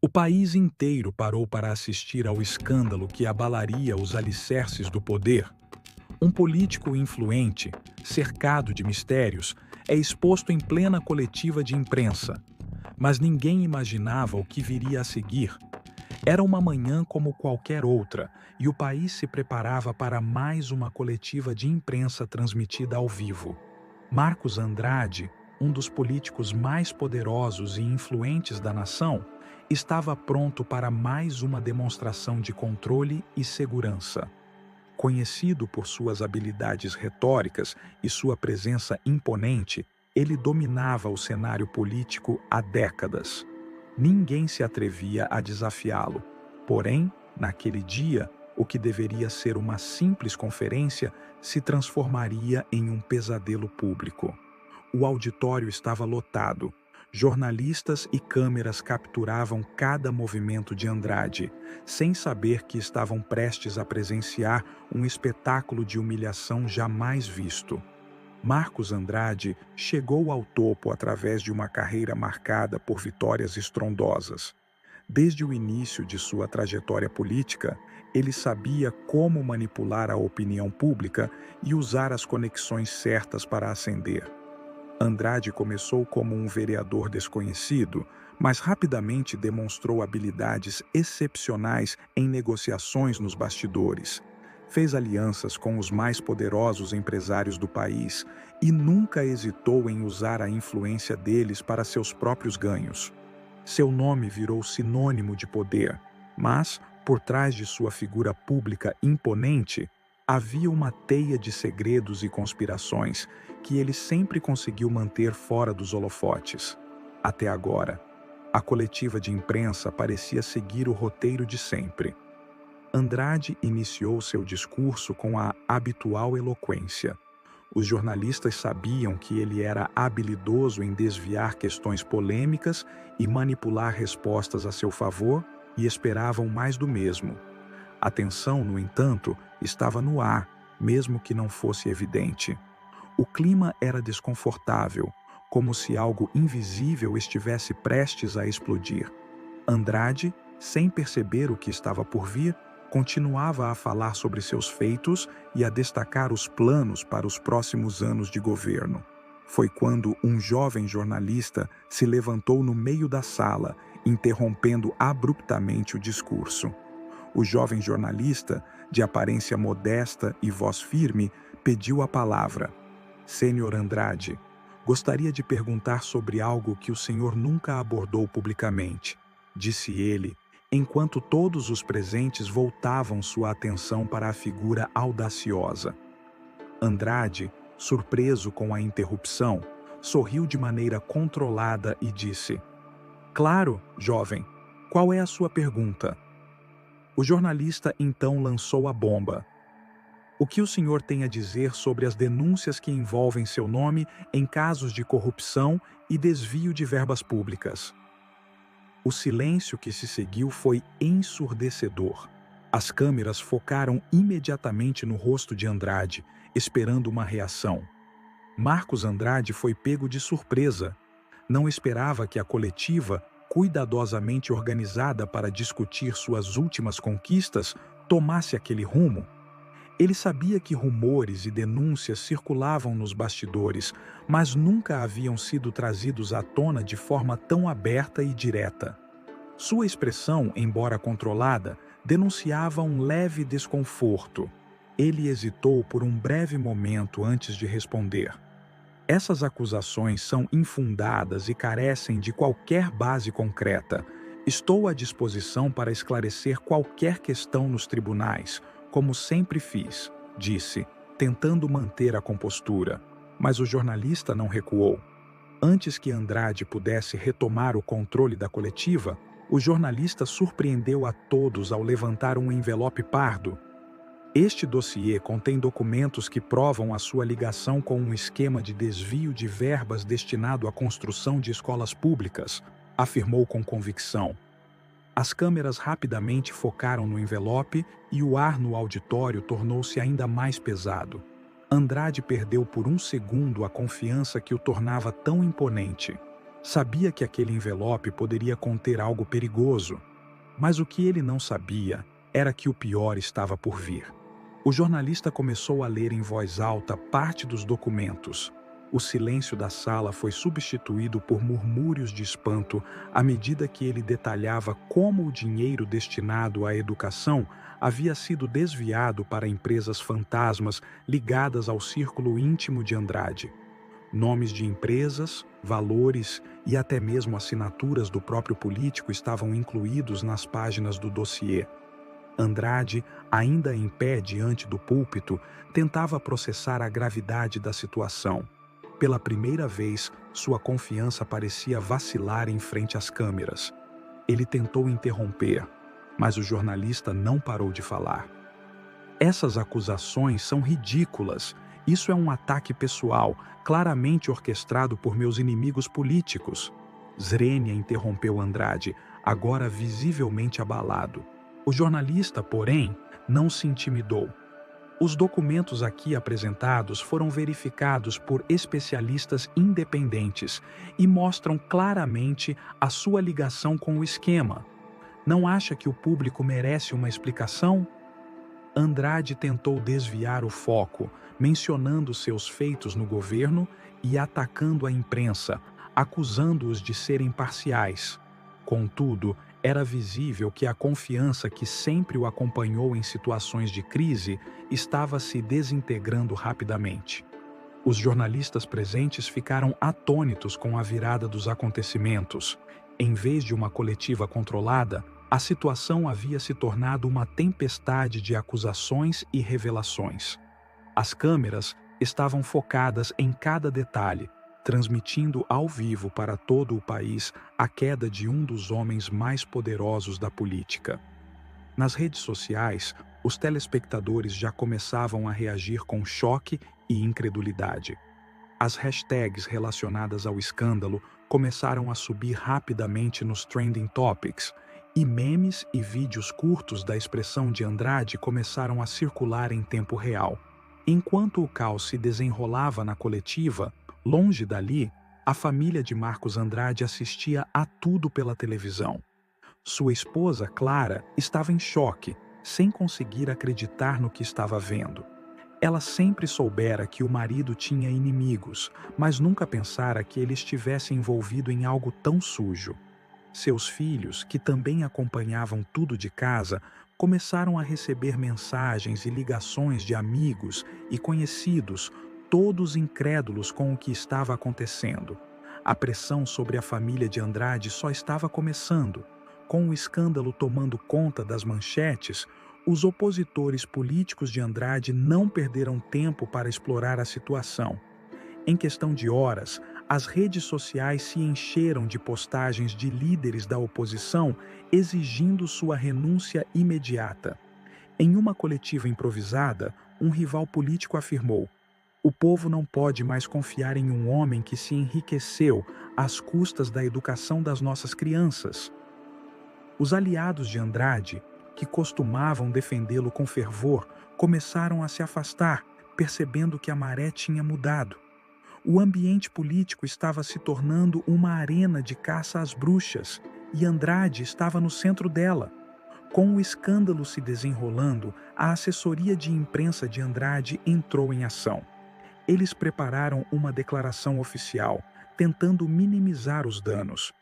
O país inteiro parou para assistir ao escândalo que abalaria os alicerces do poder. Um político influente, cercado de mistérios, é exposto em plena coletiva de imprensa. Mas ninguém imaginava o que viria a seguir. Era uma manhã como qualquer outra, e o país se preparava para mais uma coletiva de imprensa transmitida ao vivo. Marcos Andrade, um dos políticos mais poderosos e influentes da nação, estava pronto para mais uma demonstração de controle e segurança. Conhecido por suas habilidades retóricas e sua presença imponente, ele dominava o cenário político há décadas. Ninguém se atrevia a desafiá-lo. Porém, naquele dia, o que deveria ser uma simples conferência se transformaria em um pesadelo público. O auditório estava lotado. Jornalistas e câmeras capturavam cada movimento de Andrade, sem saber que estavam prestes a presenciar um espetáculo de humilhação jamais visto. Marcos Andrade chegou ao topo através de uma carreira marcada por vitórias estrondosas. Desde o início de sua trajetória política, ele sabia como manipular a opinião pública e usar as conexões certas para ascender. Andrade começou como um vereador desconhecido, mas rapidamente demonstrou habilidades excepcionais em negociações nos bastidores. Fez alianças com os mais poderosos empresários do país e nunca hesitou em usar a influência deles para seus próprios ganhos. Seu nome virou sinônimo de poder, mas, por trás de sua figura pública imponente, havia uma teia de segredos e conspirações que ele sempre conseguiu manter fora dos holofotes. Até agora, a coletiva de imprensa parecia seguir o roteiro de sempre. Andrade iniciou seu discurso com a habitual eloquência. Os jornalistas sabiam que ele era habilidoso em desviar questões polêmicas e manipular respostas a seu favor e esperavam mais do mesmo. A tensão, no entanto, estava no ar, mesmo que não fosse evidente. O clima era desconfortável, como se algo invisível estivesse prestes a explodir. Andrade, sem perceber o que estava por vir, continuava a falar sobre seus feitos e a destacar os planos para os próximos anos de governo. Foi quando um jovem jornalista se levantou no meio da sala, interrompendo abruptamente o discurso. O jovem jornalista, de aparência modesta e voz firme, pediu a palavra. Sênior Andrade, gostaria de perguntar sobre algo que o senhor nunca abordou publicamente, disse ele, enquanto todos os presentes voltavam sua atenção para a figura audaciosa. Andrade, surpreso com a interrupção, sorriu de maneira controlada e disse: Claro, jovem, qual é a sua pergunta? O jornalista então lançou a bomba. O que o senhor tem a dizer sobre as denúncias que envolvem seu nome em casos de corrupção e desvio de verbas públicas? O silêncio que se seguiu foi ensurdecedor. As câmeras focaram imediatamente no rosto de Andrade, esperando uma reação. Marcos Andrade foi pego de surpresa. Não esperava que a coletiva, cuidadosamente organizada para discutir suas últimas conquistas, tomasse aquele rumo. Ele sabia que rumores e denúncias circulavam nos bastidores, mas nunca haviam sido trazidos à tona de forma tão aberta e direta. Sua expressão, embora controlada, denunciava um leve desconforto. Ele hesitou por um breve momento antes de responder. Essas acusações são infundadas e carecem de qualquer base concreta. Estou à disposição para esclarecer qualquer questão nos tribunais, como sempre fiz, disse, tentando manter a compostura. Mas o jornalista não recuou. Antes que Andrade pudesse retomar o controle da coletiva, o jornalista surpreendeu a todos ao levantar um envelope pardo. Este dossiê contém documentos que provam a sua ligação com um esquema de desvio de verbas destinado à construção de escolas públicas, afirmou com convicção. As câmeras rapidamente focaram no envelope e o ar no auditório tornou-se ainda mais pesado. Andrade perdeu por um segundo a confiança que o tornava tão imponente. Sabia que aquele envelope poderia conter algo perigoso, mas o que ele não sabia era que o pior estava por vir. O jornalista começou a ler em voz alta parte dos documentos. O silêncio da sala foi substituído por murmúrios de espanto à medida que ele detalhava como o dinheiro destinado à educação havia sido desviado para empresas fantasmas ligadas ao círculo íntimo de Andrade. Nomes de empresas, valores e até mesmo assinaturas do próprio político estavam incluídos nas páginas do dossiê. Andrade, ainda em pé diante do púlpito, tentava processar a gravidade da situação. Pela primeira vez, sua confiança parecia vacilar em frente às câmeras. Ele tentou interromper, mas o jornalista não parou de falar. Essas acusações são ridículas. Isso é um ataque pessoal, claramente orquestrado por meus inimigos políticos. Zrenia interrompeu Andrade, agora visivelmente abalado. O jornalista, porém, não se intimidou. Os documentos aqui apresentados foram verificados por especialistas independentes e mostram claramente a sua ligação com o esquema. Não acha que o público merece uma explicação? Andrade tentou desviar o foco, mencionando seus feitos no governo e atacando a imprensa, acusando-os de serem parciais. Contudo, era visível que a confiança que sempre o acompanhou em situações de crise estava se desintegrando rapidamente. Os jornalistas presentes ficaram atônitos com a virada dos acontecimentos. Em vez de uma coletiva controlada, a situação havia se tornado uma tempestade de acusações e revelações. As câmeras estavam focadas em cada detalhe, transmitindo ao vivo para todo o país a queda de um dos homens mais poderosos da política. Nas redes sociais, os telespectadores já começavam a reagir com choque e incredulidade. As hashtags relacionadas ao escândalo começaram a subir rapidamente nos trending topics, e memes e vídeos curtos da expressão de Andrade começaram a circular em tempo real. Enquanto o caos se desenrolava na coletiva, longe dali, a família de Marcos Andrade assistia a tudo pela televisão. Sua esposa, Clara, estava em choque, sem conseguir acreditar no que estava vendo. Ela sempre soubera que o marido tinha inimigos, mas nunca pensara que ele estivesse envolvido em algo tão sujo. Seus filhos, que também acompanhavam tudo de casa, começaram a receber mensagens e ligações de amigos e conhecidos, todos incrédulos com o que estava acontecendo. A pressão sobre a família de Andrade só estava começando. Com o escândalo tomando conta das manchetes, os opositores políticos de Andrade não perderam tempo para explorar a situação. Em questão de horas, as redes sociais se encheram de postagens de líderes da oposição exigindo sua renúncia imediata. Em uma coletiva improvisada, um rival político afirmou: "O povo não pode mais confiar em um homem que se enriqueceu às custas da educação das nossas crianças." Os aliados de Andrade, que costumavam defendê-lo com fervor, começaram a se afastar, percebendo que a maré tinha mudado. O ambiente político estava se tornando uma arena de caça às bruxas, e Andrade estava no centro dela. Com o escândalo se desenrolando, a assessoria de imprensa de Andrade entrou em ação. Eles prepararam uma declaração oficial, tentando minimizar os danos.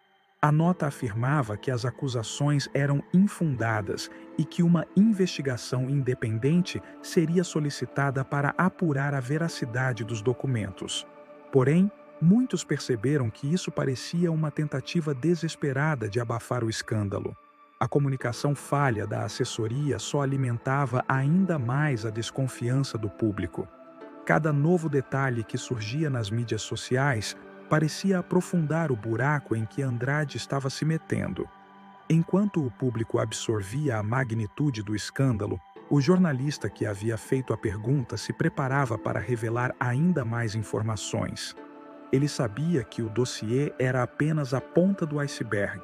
A nota afirmava que as acusações eram infundadas e que uma investigação independente seria solicitada para apurar a veracidade dos documentos. Porém, muitos perceberam que isso parecia uma tentativa desesperada de abafar o escândalo. A comunicação falha da assessoria só alimentava ainda mais a desconfiança do público. Cada novo detalhe que surgia nas mídias sociais parecia aprofundar o buraco em que Andrade estava se metendo. Enquanto o público absorvia a magnitude do escândalo, o jornalista que havia feito a pergunta se preparava para revelar ainda mais informações. Ele sabia que o dossiê era apenas a ponta do iceberg.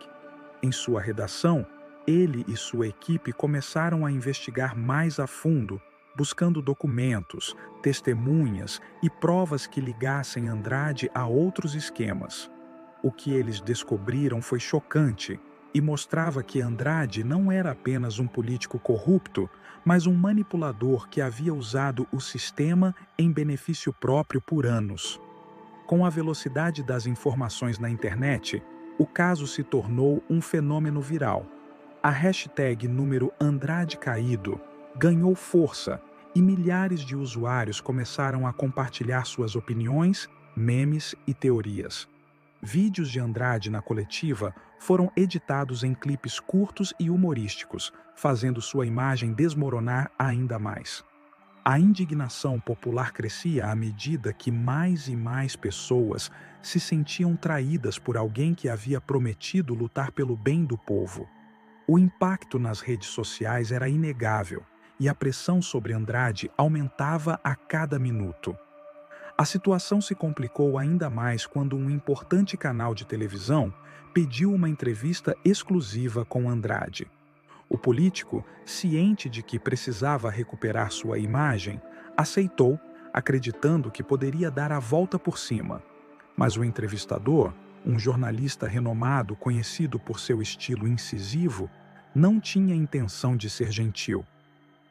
Em sua redação, ele e sua equipe começaram a investigar mais a fundo, buscando documentos, testemunhas e provas que ligassem Andrade a outros esquemas. O que eles descobriram foi chocante e mostrava que Andrade não era apenas um político corrupto, mas um manipulador que havia usado o sistema em benefício próprio por anos. Com a velocidade das informações na internet, o caso se tornou um fenômeno viral. A hashtag número Andrade Caído ganhou força e milhares de usuários começaram a compartilhar suas opiniões, memes e teorias. Vídeos de Andrade na coletiva foram editados em clipes curtos e humorísticos, fazendo sua imagem desmoronar ainda mais. A indignação popular crescia à medida que mais e mais pessoas se sentiam traídas por alguém que havia prometido lutar pelo bem do povo. O impacto nas redes sociais era inegável e a pressão sobre Andrade aumentava a cada minuto. A situação se complicou ainda mais quando um importante canal de televisão pediu uma entrevista exclusiva com Andrade. O político, ciente de que precisava recuperar sua imagem, aceitou, acreditando que poderia dar a volta por cima. Mas o entrevistador, um jornalista renomado conhecido por seu estilo incisivo, não tinha intenção de ser gentil.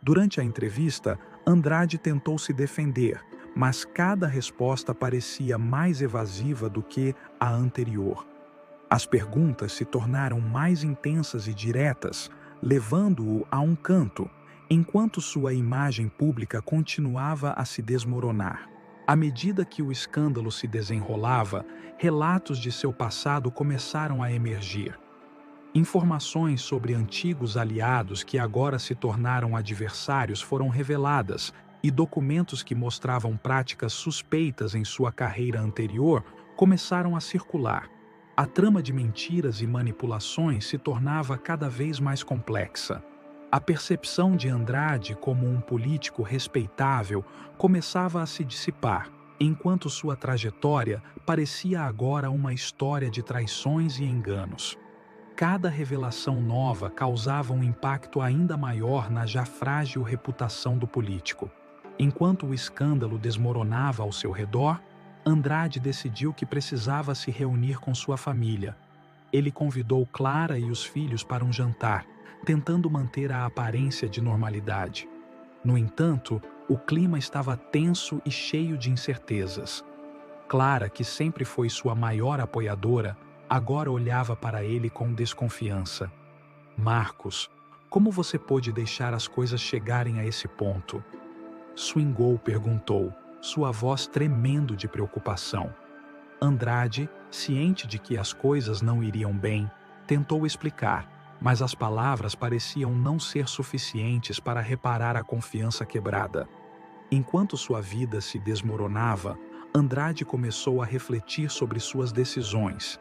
Durante a entrevista, Andrade tentou se defender, mas cada resposta parecia mais evasiva do que a anterior. As perguntas se tornaram mais intensas e diretas, levando-o a um canto, enquanto sua imagem pública continuava a se desmoronar. À medida que o escândalo se desenrolava, relatos de seu passado começaram a emergir. Informações sobre antigos aliados que agora se tornaram adversários foram reveladas, e documentos que mostravam práticas suspeitas em sua carreira anterior começaram a circular. A trama de mentiras e manipulações se tornava cada vez mais complexa. A percepção de Andrade como um político respeitável começava a se dissipar, enquanto sua trajetória parecia agora uma história de traições e enganos. Cada revelação nova causava um impacto ainda maior na já frágil reputação do político. Enquanto o escândalo desmoronava ao seu redor, Andrade decidiu que precisava se reunir com sua família. Ele convidou Clara e os filhos para um jantar, tentando manter a aparência de normalidade. No entanto, o clima estava tenso e cheio de incertezas. Clara, que sempre foi sua maior apoiadora, agora olhava para ele com desconfiança. Marcos, como você pôde deixar as coisas chegarem a esse ponto? Swingou perguntou, sua voz tremendo de preocupação. Andrade, ciente de que as coisas não iriam bem, tentou explicar, mas as palavras pareciam não ser suficientes para reparar a confiança quebrada. Enquanto sua vida se desmoronava, Andrade começou a refletir sobre suas decisões.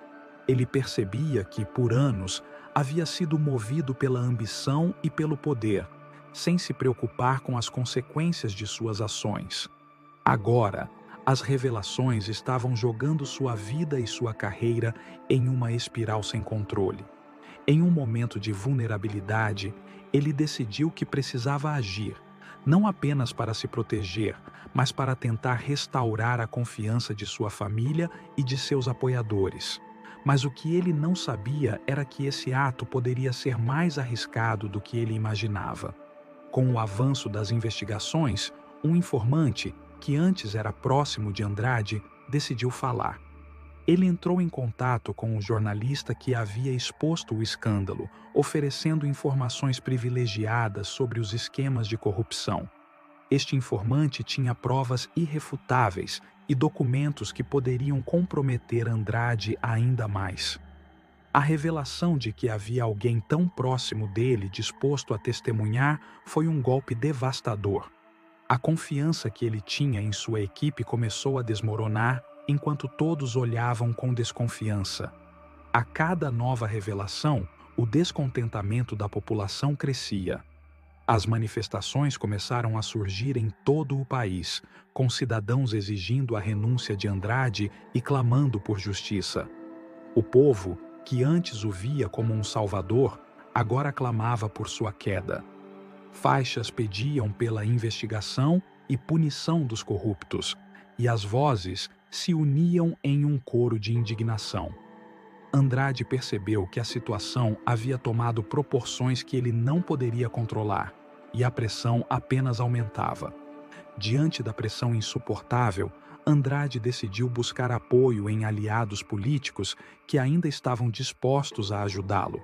Ele percebia que, por anos, havia sido movido pela ambição e pelo poder, sem se preocupar com as consequências de suas ações. Agora, as revelações estavam jogando sua vida e sua carreira em uma espiral sem controle. Em um momento de vulnerabilidade, ele decidiu que precisava agir, não apenas para se proteger, mas para tentar restaurar a confiança de sua família e de seus apoiadores. Mas o que ele não sabia era que esse ato poderia ser mais arriscado do que ele imaginava. Com o avanço das investigações, um informante, que antes era próximo de Andrade, decidiu falar. Ele entrou em contato com o jornalista que havia exposto o escândalo, oferecendo informações privilegiadas sobre os esquemas de corrupção. Este informante tinha provas irrefutáveis e documentos que poderiam comprometer Andrade ainda mais. A revelação de que havia alguém tão próximo dele disposto a testemunhar foi um golpe devastador. A confiança que ele tinha em sua equipe começou a desmoronar enquanto todos olhavam com desconfiança. A cada nova revelação, o descontentamento da população crescia. As manifestações começaram a surgir em todo o país, com cidadãos exigindo a renúncia de Andrade e clamando por justiça. O povo, que antes o via como um salvador, agora clamava por sua queda. Faixas pediam pela investigação e punição dos corruptos, e as vozes se uniam em um coro de indignação. Andrade percebeu que a situação havia tomado proporções que ele não poderia controlar, e a pressão apenas aumentava. Diante da pressão insuportável, Andrade decidiu buscar apoio em aliados políticos que ainda estavam dispostos a ajudá-lo.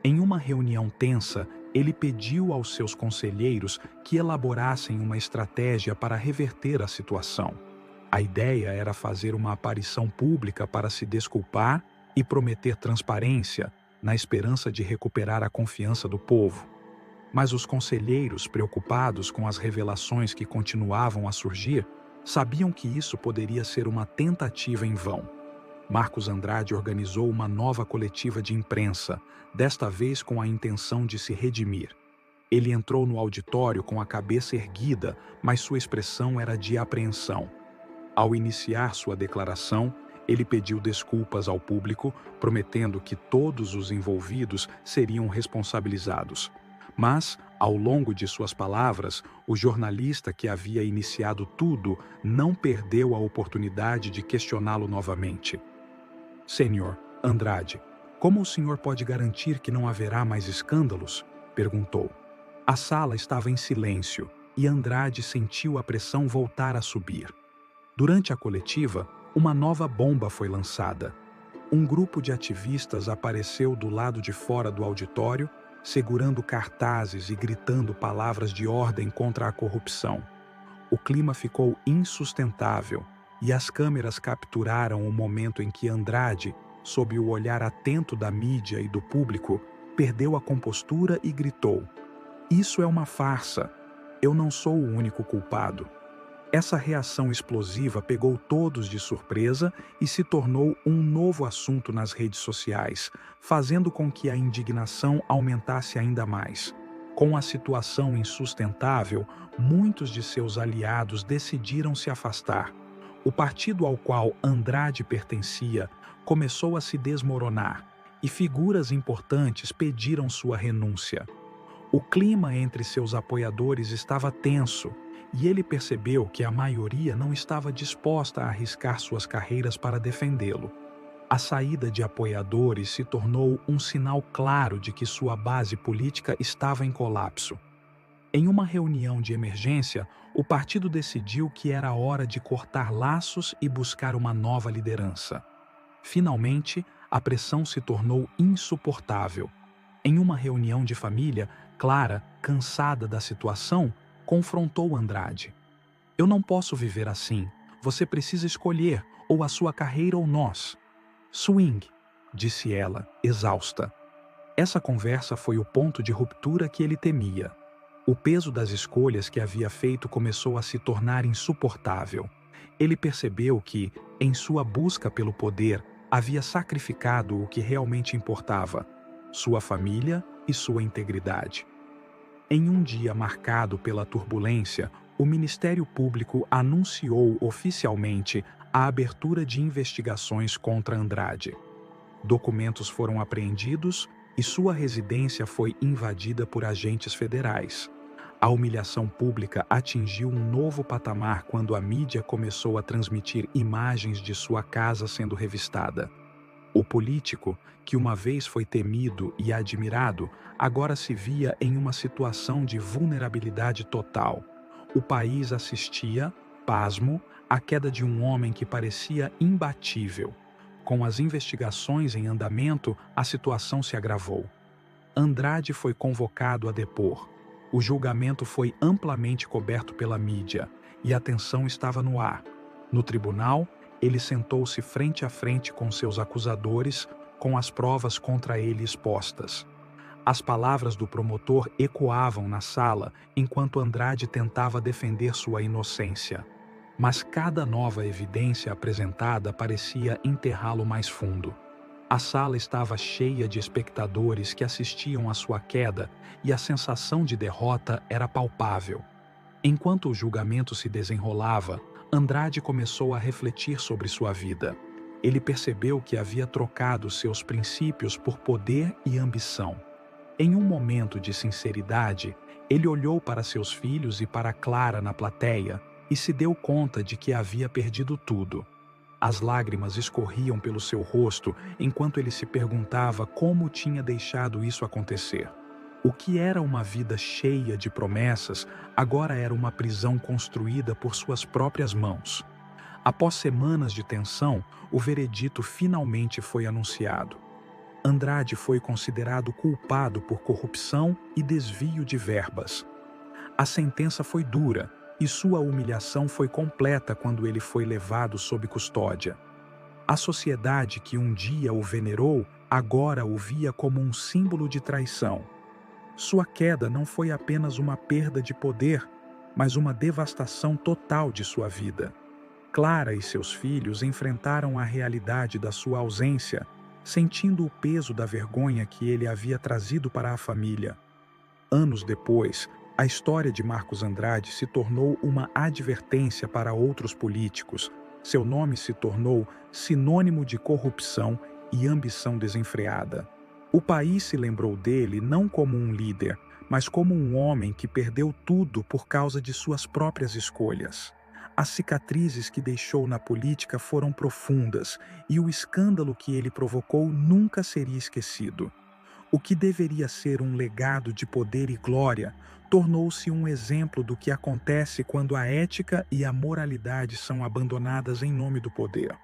Em uma reunião tensa, ele pediu aos seus conselheiros que elaborassem uma estratégia para reverter a situação. A ideia era fazer uma aparição pública para se desculpar e prometer transparência, na esperança de recuperar a confiança do povo. Mas os conselheiros, preocupados com as revelações que continuavam a surgir, sabiam que isso poderia ser uma tentativa em vão. Marcos Andrade organizou uma nova coletiva de imprensa, desta vez com a intenção de se redimir. Ele entrou no auditório com a cabeça erguida, mas sua expressão era de apreensão. Ao iniciar sua declaração, ele pediu desculpas ao público, prometendo que todos os envolvidos seriam responsabilizados. Mas, ao longo de suas palavras, o jornalista que havia iniciado tudo não perdeu a oportunidade de questioná-lo novamente. "Senhor Andrade, como o senhor pode garantir que não haverá mais escândalos?", perguntou. A sala estava em silêncio e Andrade sentiu a pressão voltar a subir. Durante a coletiva, uma nova bomba foi lançada. Um grupo de ativistas apareceu do lado de fora do auditório, segurando cartazes e gritando palavras de ordem contra a corrupção. O clima ficou insustentável e as câmeras capturaram o momento em que Andrade, sob o olhar atento da mídia e do público, perdeu a compostura e gritou: "Isso é uma farsa. Eu não sou o único culpado." Essa reação explosiva pegou todos de surpresa e se tornou um novo assunto nas redes sociais, fazendo com que a indignação aumentasse ainda mais. Com a situação insustentável, muitos de seus aliados decidiram se afastar. O partido ao qual Andrade pertencia começou a se desmoronar e figuras importantes pediram sua renúncia. O clima entre seus apoiadores estava tenso e ele percebeu que a maioria não estava disposta a arriscar suas carreiras para defendê-lo. A saída de apoiadores se tornou um sinal claro de que sua base política estava em colapso. Em uma reunião de emergência, o partido decidiu que era hora de cortar laços e buscar uma nova liderança. Finalmente, a pressão se tornou insuportável. Em uma reunião de família, Clara, cansada da situação, confrontou Andrade. "Eu não posso viver assim. Você precisa escolher, ou a sua carreira ou nós." "Swing", disse ela, exausta. Essa conversa foi o ponto de ruptura que ele temia. O peso das escolhas que havia feito começou a se tornar insuportável. Ele percebeu que, em sua busca pelo poder, havia sacrificado o que realmente importava: sua família e sua integridade. Em um dia marcado pela turbulência, o Ministério Público anunciou oficialmente a abertura de investigações contra Andrade. Documentos foram apreendidos e sua residência foi invadida por agentes federais. A humilhação pública atingiu um novo patamar quando a mídia começou a transmitir imagens de sua casa sendo revistada. O político, que uma vez foi temido e admirado, agora se via em uma situação de vulnerabilidade total. O país assistia, pasmo, à queda de um homem que parecia imbatível. Com as investigações em andamento, a situação se agravou. Andrade foi convocado a depor. O julgamento foi amplamente coberto pela mídia e a tensão estava no ar. No tribunal, ele sentou-se frente a frente com seus acusadores, com as provas contra ele expostas. As palavras do promotor ecoavam na sala enquanto Andrade tentava defender sua inocência. Mas cada nova evidência apresentada parecia enterrá-lo mais fundo. A sala estava cheia de espectadores que assistiam à sua queda e a sensação de derrota era palpável. Enquanto o julgamento se desenrolava, Andrade começou a refletir sobre sua vida. Ele percebeu que havia trocado seus princípios por poder e ambição. Em um momento de sinceridade, ele olhou para seus filhos e para Clara na plateia e se deu conta de que havia perdido tudo. As lágrimas escorriam pelo seu rosto enquanto ele se perguntava como tinha deixado isso acontecer. O que era uma vida cheia de promessas agora era uma prisão construída por suas próprias mãos. Após semanas de tensão, o veredito finalmente foi anunciado. Andrade foi considerado culpado por corrupção e desvio de verbas. A sentença foi dura e sua humilhação foi completa quando ele foi levado sob custódia. A sociedade que um dia o venerou agora o via como um símbolo de traição. Sua queda não foi apenas uma perda de poder, mas uma devastação total de sua vida. Clara e seus filhos enfrentaram a realidade da sua ausência, sentindo o peso da vergonha que ele havia trazido para a família. Anos depois, a história de Marcos Andrade se tornou uma advertência para outros políticos. Seu nome se tornou sinônimo de corrupção e ambição desenfreada. O país se lembrou dele não como um líder, mas como um homem que perdeu tudo por causa de suas próprias escolhas. As cicatrizes que deixou na política foram profundas e o escândalo que ele provocou nunca seria esquecido. O que deveria ser um legado de poder e glória tornou-se um exemplo do que acontece quando a ética e a moralidade são abandonadas em nome do poder.